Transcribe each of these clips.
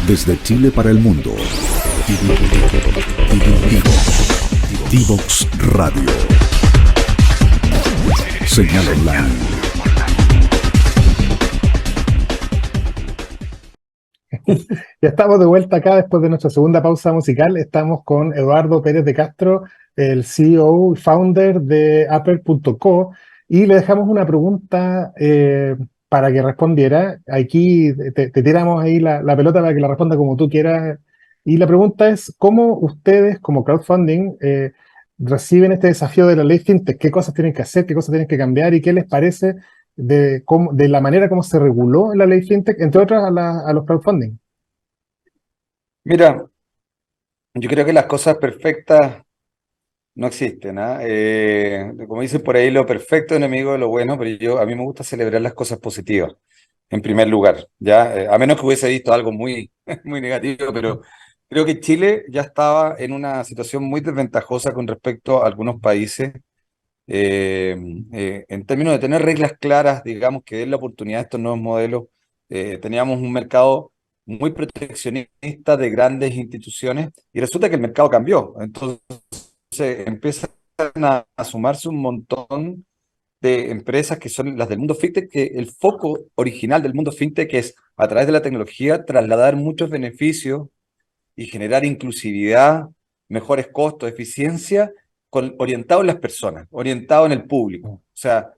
Desde Chile para el mundo. Divox Radio. Señal online. Ya estamos de vuelta acá después de nuestra segunda pausa musical. Estamos con Eduardo Pérez de Castro, el CEO y founder de Apple.co, y le dejamos una pregunta para que respondiera. Aquí te tiramos ahí la pelota para que la responda como tú quieras. Y la pregunta es, ¿cómo ustedes como crowdfunding reciben este desafío de la ley FinTech? ¿Qué cosas tienen que hacer? ¿Qué cosas tienen que cambiar? ¿Y qué les parece de la manera como se reguló la ley FinTech, entre otras a los crowdfunding? Mira, yo creo que las cosas perfectas no existen, ¿ah? Como dicen por ahí, lo perfecto es enemigo de lo bueno, pero a mí me gusta celebrar las cosas positivas, en primer lugar, ¿ya? A menos que hubiese visto algo muy, muy negativo, pero creo que Chile ya estaba en una situación muy desventajosa con respecto a algunos países, eh, en términos de tener reglas claras, digamos, que den la oportunidad a estos nuevos modelos. Teníamos un mercado muy proteccionista de grandes instituciones y resulta que el mercado cambió. Entonces empiezan a sumarse un montón de empresas que son las del mundo fintech, que el foco original del mundo fintech es, a través de la tecnología, trasladar muchos beneficios y generar inclusividad, mejores costos, eficiencia, orientado en las personas, orientado en el público. O sea,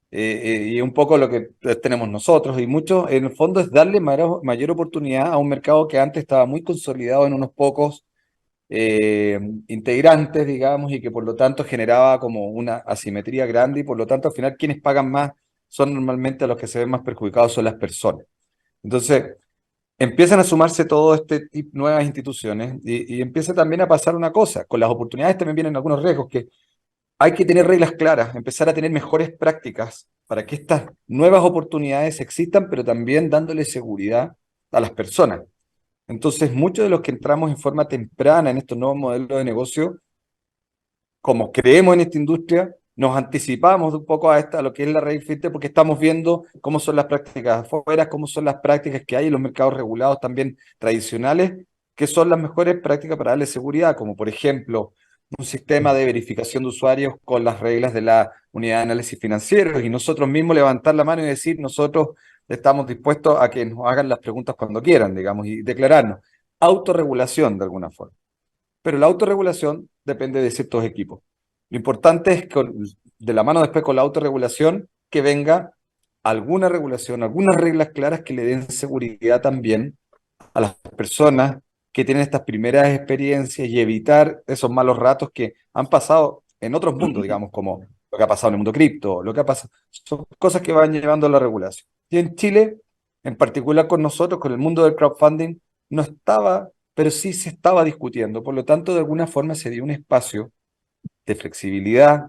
y un poco lo que tenemos nosotros y mucho, en el fondo, es darle mayor oportunidad a un mercado que antes estaba muy consolidado en unos pocos integrantes, digamos, y que por lo tanto generaba como una asimetría grande y por lo tanto al final quienes pagan más son normalmente los que se ven más perjudicados, son las personas. Entonces, empiezan a sumarse todo este tipo nuevas instituciones y empieza también a pasar una cosa, con las oportunidades también vienen algunos riesgos, que hay que tener reglas claras, empezar a tener mejores prácticas para que estas nuevas oportunidades existan, pero también dándole seguridad a las personas. Entonces, muchos de los que entramos en forma temprana en estos nuevos modelos de negocio, como creemos en esta industria, nos anticipamos un poco a lo que es la red fintech, porque estamos viendo cómo son las prácticas afuera, cómo son las prácticas que hay en los mercados regulados también tradicionales, que son las mejores prácticas para darle seguridad, como por ejemplo un sistema de verificación de usuarios con las reglas de la unidad de análisis financieros, y nosotros mismos levantar la mano y decir, nosotros estamos dispuestos a que nos hagan las preguntas cuando quieran, digamos, y declararnos. Autorregulación de alguna forma. Pero la autorregulación depende de ciertos equipos. Lo importante es que de la mano después con la autorregulación que venga alguna regulación, algunas reglas claras que le den seguridad también a las personas que tienen estas primeras experiencias y evitar esos malos ratos que han pasado en otros mundos, digamos, como lo que ha pasado en el mundo cripto, lo que ha pasado, son cosas que van llevando a la regulación. Y en Chile, en particular con nosotros, con el mundo del crowdfunding, no estaba, pero sí se estaba discutiendo. Por lo tanto, de alguna forma se dio un espacio de flexibilidad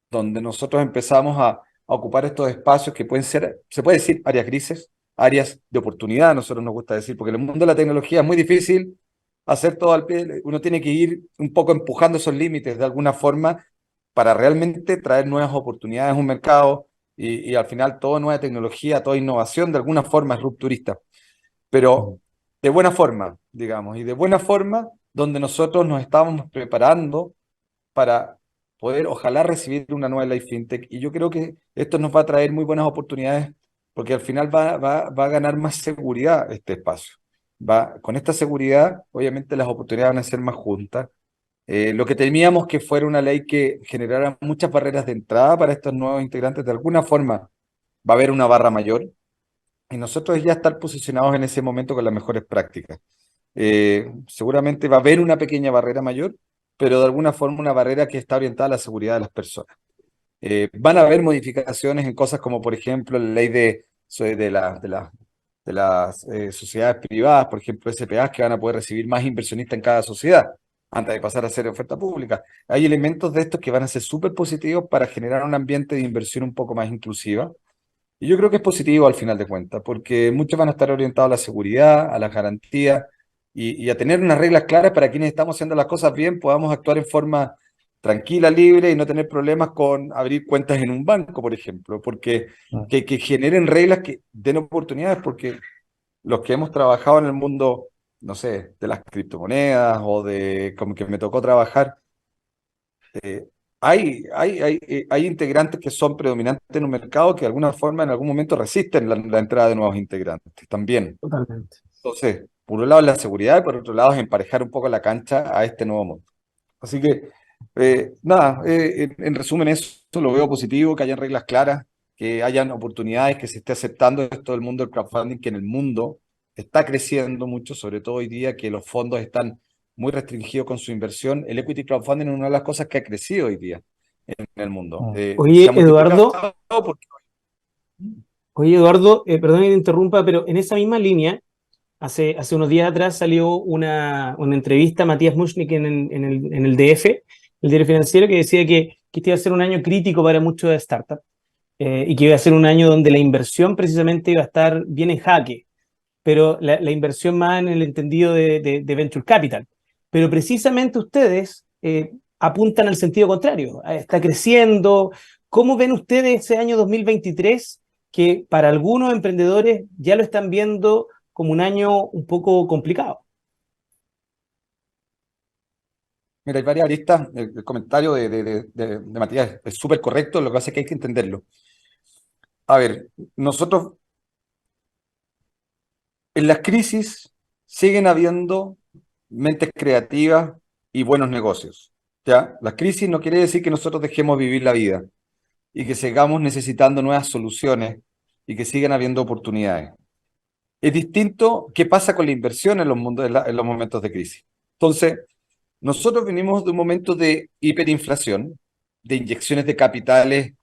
donde nosotros empezamos a ocupar estos espacios que pueden ser, se puede decir, áreas grises, áreas de oportunidad, a nosotros nos gusta decir, porque en el mundo de la tecnología es muy difícil hacer todo al pie, uno tiene que ir un poco empujando esos límites de alguna forma para realmente traer nuevas oportunidades a un mercado y al final toda nueva tecnología, toda innovación de alguna forma es rupturista, pero de buena forma, digamos, y de buena forma donde nosotros nos estábamos preparando para poder, ojalá, recibir una nueva ley fintech. Y yo creo que esto nos va a traer muy buenas oportunidades porque al final va a ganar más seguridad este espacio. Con esta seguridad, obviamente las oportunidades van a ser más juntas. Lo que temíamos que fuera una ley que generara muchas barreras de entrada para estos nuevos integrantes, de alguna forma va a haber una barra mayor y nosotros ya estar posicionados en ese momento con las mejores prácticas. Seguramente va a haber una pequeña barrera mayor, pero de alguna forma una barrera que está orientada a la seguridad de las personas. Van a haber modificaciones en cosas como, por ejemplo, la ley de las sociedades privadas, por ejemplo, SPAs, que van a poder recibir más inversionistas en cada sociedad, antes de pasar a ser oferta pública. Hay elementos de estos que van a ser súper positivos para generar un ambiente de inversión un poco más inclusiva. Y yo creo que es positivo al final de cuentas, porque muchos van a estar orientados a la seguridad, a la garantía y a tener unas reglas claras para quienes estamos haciendo las cosas bien, podamos actuar en forma tranquila, libre y no tener problemas con abrir cuentas en un banco, por ejemplo, porque que generen reglas que den oportunidades, porque los que hemos trabajado en el mundo, no sé, de las criptomonedas o de como que me tocó trabajar, eh, hay integrantes que son predominantes en un mercado que de alguna forma en algún momento resisten la entrada de nuevos integrantes también. Totalmente. Entonces, por un lado es la seguridad y por otro lado es emparejar un poco la cancha a este nuevo mundo. Así que, nada, en resumen eso lo veo positivo, que hayan reglas claras, que hayan oportunidades, que se esté aceptando esto del mundo del crowdfunding, que en el mundo está creciendo mucho, sobre todo hoy día que los fondos están muy restringidos con su inversión. El equity crowdfunding es una de las cosas que ha crecido hoy día en el mundo. Se Oye, ha multiplicado Eduardo, porque... perdón que te interrumpa, pero en esa misma línea, hace unos días atrás salió una entrevista a Matías Mushnik en el DF, el diario financiero, que decía que este iba a ser un año crítico para muchos startups y que iba a ser un año donde la inversión precisamente iba a estar bien en jaque, pero la inversión más en el entendido de venture capital. Pero precisamente ustedes apuntan al sentido contrario, está creciendo. ¿Cómo ven ustedes ese año 2023 que para algunos emprendedores ya lo están viendo como un año un poco complicado? Mira, hay varias aristas. El comentario de Matías es súper correcto, lo que pasa es que hay que entenderlo. A ver, nosotros en las crisis siguen habiendo mentes creativas y buenos negocios. ¿Ya? Las crisis no quiere decir que nosotros dejemos vivir la vida y que sigamos necesitando nuevas soluciones y que sigan habiendo oportunidades. Es distinto qué pasa con la inversión en los mundos, en los momentos de crisis. Entonces, nosotros venimos de un momento de hiperinflación, de inyecciones de capitales,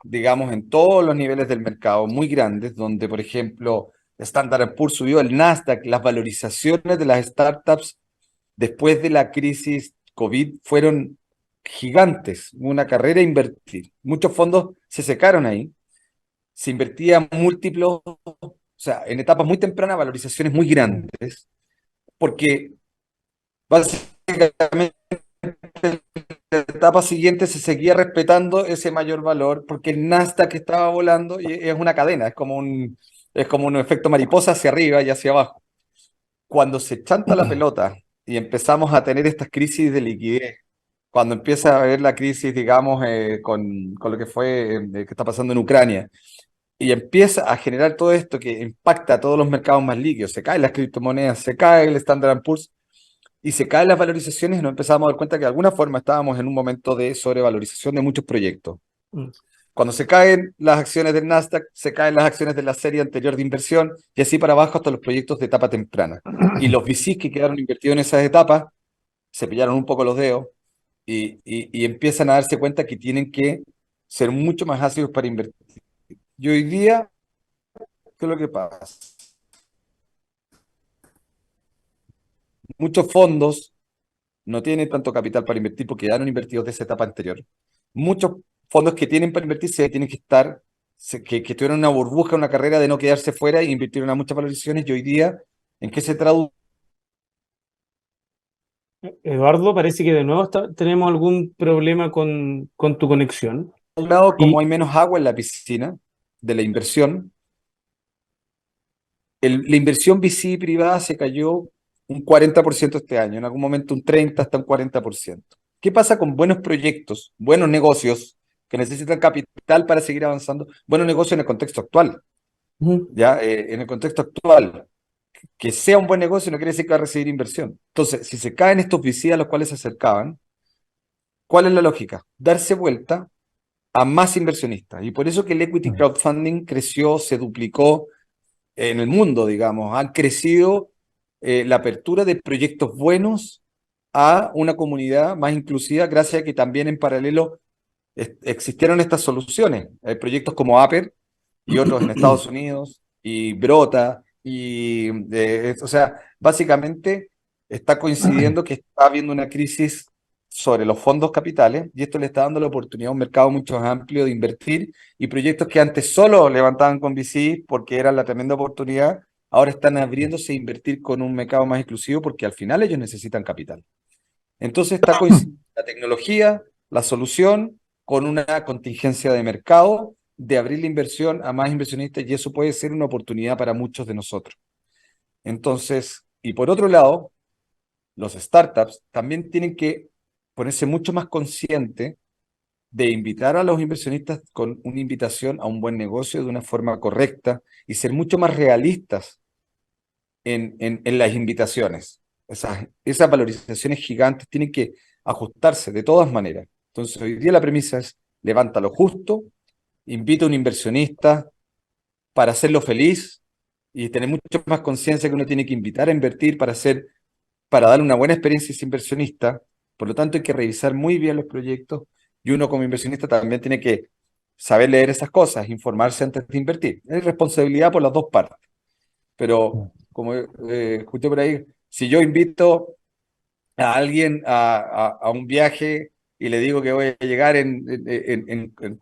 digamos, en todos los niveles del mercado, muy grandes, donde, por ejemplo, Standard Poor's subió, el Nasdaq, las valorizaciones de las startups después de la crisis COVID fueron gigantes, hubo una carrera a invertir. Muchos fondos se secaron ahí, se invertía múltiplos, o sea, en etapas muy tempranas, valorizaciones muy grandes, porque básicamente la etapa siguiente se seguía respetando ese mayor valor porque el Nasdaq estaba volando y es una cadena, es como un efecto mariposa hacia arriba y hacia abajo. Cuando se chanta la pelota y empezamos a tener estas crisis de liquidez, cuando empieza a haber la crisis, digamos, con lo que fue, que está pasando en Ucrania, y empieza a generar todo esto que impacta a todos los mercados más líquidos, se caen las criptomonedas, se cae el Standard Poor's, y se caen las valorizaciones y nos empezamos a dar cuenta que de alguna forma estábamos en un momento de sobrevalorización de muchos proyectos. Mm. Cuando se caen las acciones del Nasdaq, se caen las acciones de la serie anterior de inversión y así para abajo hasta los proyectos de etapa temprana. Y los VCs que quedaron invertidos en esas etapas se pillaron un poco los dedos y empiezan a darse cuenta que tienen que ser mucho más ácidos para invertir. Y hoy día, ¿qué es lo que pasa? Muchos fondos no tienen tanto capital para invertir porque ya no han invertido de esa etapa anterior. Muchos fondos que tienen para invertir se tienen que estar, que tuvieron una burbuja, una carrera de no quedarse fuera e invirtieron a muchas valorizaciones y hoy día, ¿en qué se traduce? Eduardo, parece que de nuevo tenemos algún problema con tu conexión. Por un lado, como Y hay menos agua en la piscina de la inversión, la inversión VC privada se cayó un 40% este año, en algún momento un 30 hasta un 40%. ¿Qué pasa con buenos proyectos, buenos negocios que necesitan capital para seguir avanzando? Buenos negocios en el contexto actual, ujú, ¿ya? En el contexto actual, que sea un buen negocio no quiere decir que va a recibir inversión. Entonces, si se caen estos VC a los cuales se acercaban, ¿cuál es la lógica? Darse vuelta a más inversionistas. Y por eso que el equity crowdfunding creció, se duplicó en el mundo, digamos. Han crecido la apertura de proyectos buenos a una comunidad más inclusiva, gracias a que también en paralelo existieron estas soluciones. Hay proyectos como Aper y otros en Estados Unidos, y Brota, o sea, básicamente está coincidiendo que está habiendo una crisis sobre los fondos capitales y esto le está dando la oportunidad a un mercado mucho más amplio de invertir y proyectos que antes solo levantaban con VC porque era la tremenda oportunidad, ahora están abriéndose a invertir con un mercado más exclusivo porque al final ellos necesitan capital. Entonces está coincidiendo la tecnología, la solución, con una contingencia de mercado, de abrir la inversión a más inversionistas y eso puede ser una oportunidad para muchos de nosotros. Entonces, y por otro lado, los startups también tienen que ponerse mucho más conscientes de invitar a los inversionistas con una invitación a un buen negocio de una forma correcta y ser mucho más realistas en las invitaciones. Esas valorizaciones gigantes tienen que ajustarse de todas maneras. Entonces, hoy día la premisa es: levanta lo justo, invita a un inversionista para hacerlo feliz y tener mucho más conciencia que uno tiene que invitar a invertir para darle una buena experiencia a ese inversionista. Por lo tanto, hay que revisar muy bien los proyectos y uno como inversionista también tiene que saber leer esas cosas, informarse antes de invertir. Es responsabilidad por las dos partes. Pero, como escuché por ahí, si yo invito a alguien a un viaje y le digo que voy a llegar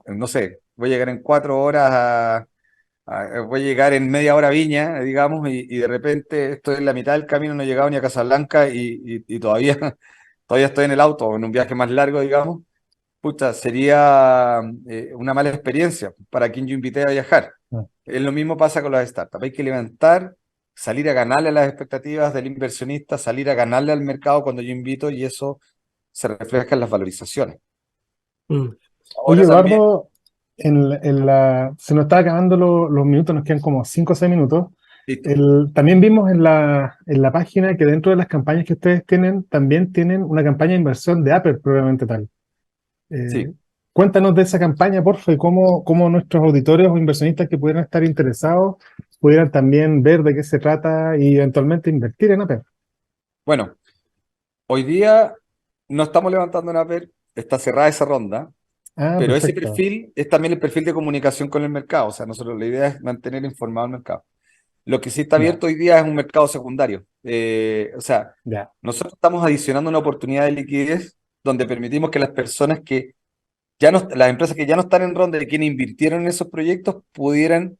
no sé, voy a llegar en 4 horas voy a llegar en media hora a Viña, digamos, y de repente estoy en la mitad del camino, no he llegado ni a Casablanca y todavía, todavía estoy en el auto, en un viaje más largo, digamos. Pucha, sería una mala experiencia para quien yo invité a viajar. Mm. Es lo mismo pasa con las startups. Hay que levantar, salir a ganarle a las expectativas del inversionista, salir a ganarle al mercado cuando yo invito, y eso se refleja en las valorizaciones. Mm. Oye, Ahora también, Eduardo, se nos está acabando los minutos, nos quedan como 5 o 6 minutos. listo. También vimos en la página que dentro de las campañas que ustedes tienen, también tienen una campaña de inversión de Apple, probablemente tal. Sí. Cuéntanos de esa campaña, porfa, y cómo nuestros auditores o inversionistas que pudieran estar interesados pudieran también ver de qué se trata y eventualmente invertir en Apple. Bueno, hoy día no estamos levantando en Apple, está cerrada esa ronda, Ah, pero ese perfecto. perfil es también el perfil de comunicación con el mercado. O sea, nosotros la idea es mantener informado al mercado. Lo que sí está Ya, abierto hoy día es un mercado secundario. O sea, ya, nosotros estamos adicionando una oportunidad de liquidez donde permitimos que las personas que ya no, las empresas que ya no están en ronda y quienes invirtieron en esos proyectos pudieran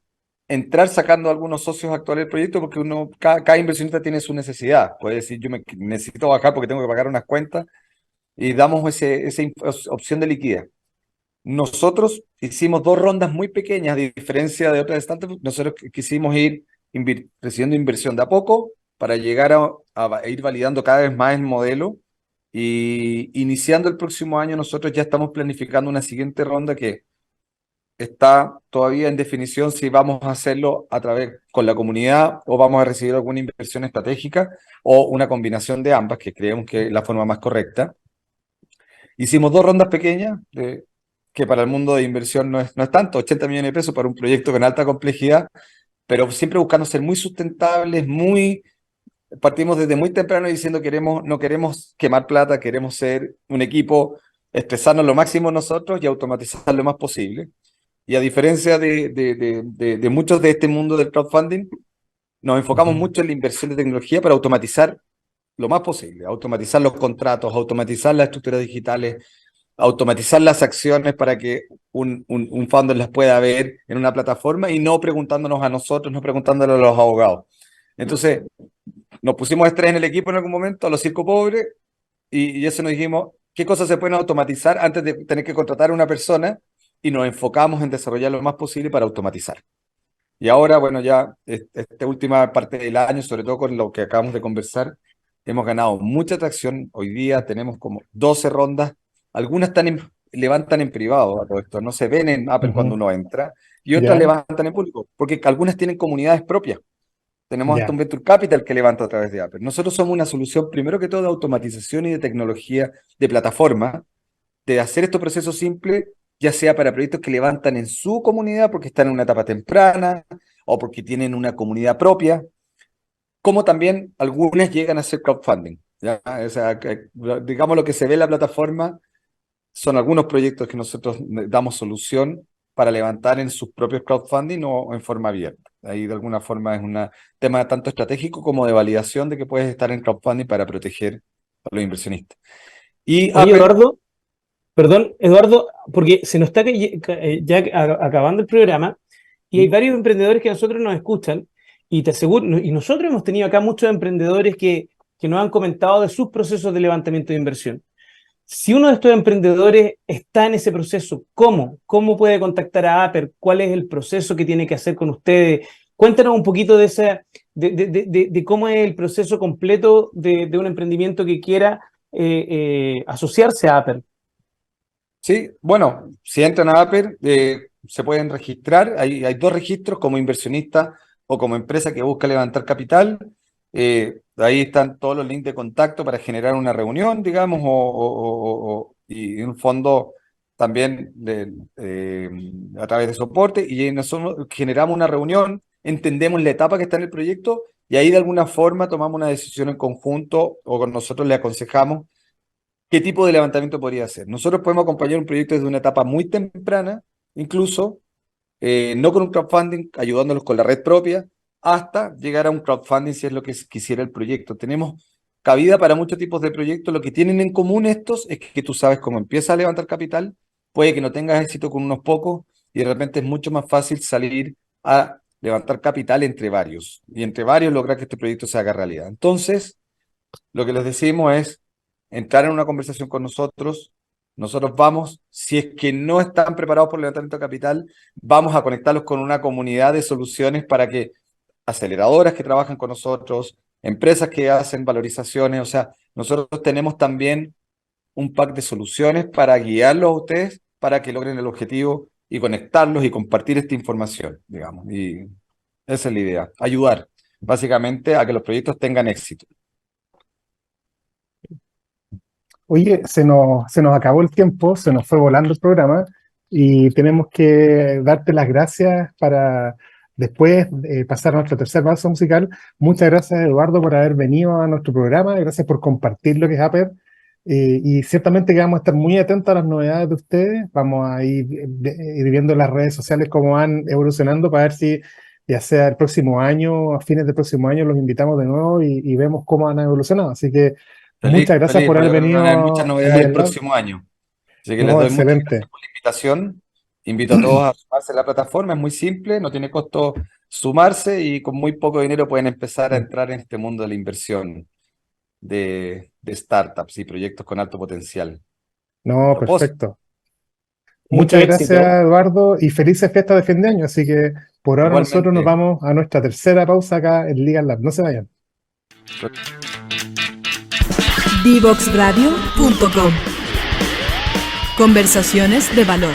entrar sacando algunos socios actuales del proyecto, porque cada inversionista tiene su necesidad. Puede decir, yo necesito bajar porque tengo que pagar unas cuentas, y damos esa opción de liquidez. Nosotros hicimos 2 rondas muy pequeñas, a diferencia de otras startups. Nosotros quisimos ir recibiendo inversión de a poco para llegar a ir validando cada vez más el modelo. Y iniciando el próximo año, nosotros ya estamos planificando una siguiente ronda que está todavía en definición si vamos a hacerlo a través con la comunidad o vamos a recibir alguna inversión estratégica o una combinación de ambas, que creemos que es la forma más correcta. Hicimos 2 rondas pequeñas, que para el mundo de inversión no es tanto, 80 millones de pesos para un proyecto con alta complejidad, pero siempre buscando ser muy sustentables, partimos desde muy temprano diciendo no queremos quemar plata, queremos ser un equipo, estresarnos lo máximo nosotros y automatizar lo más posible. Y a diferencia de muchos de este mundo del crowdfunding, nos enfocamos ujú, mucho en la inversión de tecnología para automatizar lo más posible, automatizar los contratos, automatizar las estructuras digitales, automatizar las acciones para que un founder las pueda ver en una plataforma y no preguntándonos a nosotros, no preguntándole a los abogados. Entonces, nos pusimos estrés en el equipo en algún momento, a los circo pobres, y eso nos dijimos, ¿qué cosas se pueden automatizar antes de tener que contratar a una persona? Y nos enfocamos en desarrollar lo más posible para automatizar. Y ahora, bueno, ya esta última parte del año, sobre todo con lo que acabamos de conversar, hemos ganado mucha atracción. Hoy día tenemos como 12 rondas. Algunas levantan en privado a todo esto, no se ven en Apple cuando ujú. uno entra, y otras Ya, levantan en público, porque algunas tienen comunidades propias. Tenemos hasta ya, un Venture Capital que levanta a través de Apple. Nosotros somos una solución, primero que todo, de automatización y de tecnología, de plataforma, de hacer estos procesos simples, ya sea para proyectos que levantan en su comunidad porque están en una etapa temprana o porque tienen una comunidad propia, como también algunas llegan a ser crowdfunding. ¿Ya? O sea, digamos, lo que se ve en la plataforma son algunos proyectos que nosotros damos solución para levantar en sus propios crowdfunding o en forma abierta. Ahí de alguna forma es un tema tanto estratégico como de validación de que puedes estar en crowdfunding para proteger a los inversionistas. Y Oye, Apple, Eduardo, perdón, Eduardo, porque se nos está ya acabando el programa y hay varios emprendedores que a nosotros nos escuchan y te aseguro, y nosotros hemos tenido acá muchos emprendedores que nos han comentado de sus procesos de levantamiento de inversión. Si uno de estos emprendedores está en ese proceso, ¿cómo? ¿Cómo puede contactar a Apple? ¿Cuál es el proceso que tiene que hacer con ustedes? Cuéntanos un poquito de de cómo es el proceso completo de un emprendimiento que quiera asociarse a Aper. Sí, bueno, si entran a Aper, se pueden registrar. Hay dos registros, como inversionista o como empresa que busca levantar capital. Ahí están todos los links de contacto para generar una reunión, digamos, y en un fondo también a través de soporte. Y nosotros generamos una reunión, entendemos la etapa que está en el proyecto y ahí de alguna forma tomamos una decisión en conjunto o con nosotros le aconsejamos qué tipo de levantamiento podría hacer. Nosotros podemos acompañar un proyecto desde una etapa muy temprana, incluso, no con un crowdfunding, ayudándolos con la red propia, hasta llegar a un crowdfunding si es lo que quisiera el proyecto. Tenemos cabida para muchos tipos de proyectos. Lo que tienen en común estos es que tú sabes cómo empieza a levantar capital, puede que no tengas éxito con unos pocos y de repente es mucho más fácil salir a levantar capital entre varios y entre varios lograr que este proyecto se haga realidad. Entonces, lo que les decimos es entrar en una conversación con nosotros. Nosotros vamos, si es que no están preparados por levantamiento de capital, vamos a conectarlos con una comunidad de soluciones para que aceleradoras que trabajan con nosotros, empresas que hacen valorizaciones, o sea, nosotros tenemos también un pack de soluciones para guiarlos a ustedes para que logren el objetivo y conectarlos y compartir esta información, digamos. Y esa es la idea, ayudar básicamente a que los proyectos tengan éxito. Oye, se nos acabó el tiempo, se nos fue volando el programa y tenemos que darte las gracias para después pasar a nuestra tercera pausa musical. Muchas gracias, Eduardo, por haber venido a nuestro programa, gracias por compartir lo que es Aper. Y ciertamente que vamos a estar muy atentos a las novedades de ustedes, vamos a ir viendo las redes sociales cómo van evolucionando para ver si ya sea el próximo año, a fines del próximo año, los invitamos de nuevo y vemos cómo han evolucionado. Así que muchas gracias por haber venido. Hay muchas novedades el al próximo año. Así que les No, doy muchas excelente. gracias por la invitación. Invito a todos a sumarse a la plataforma, es muy simple, no tiene costo sumarse y con muy poco dinero pueden empezar a entrar en este mundo de la inversión de startups y proyectos con alto potencial. No, Propósito. perfecto. Mucho Muchas éxito. gracias, Eduardo, y felices fiestas de fin de año. Así que por ahora Igualmente. nosotros nos vamos a nuestra tercera pausa acá en Legal Lab. No se vayan. Divoxradio.com. Conversaciones de valor.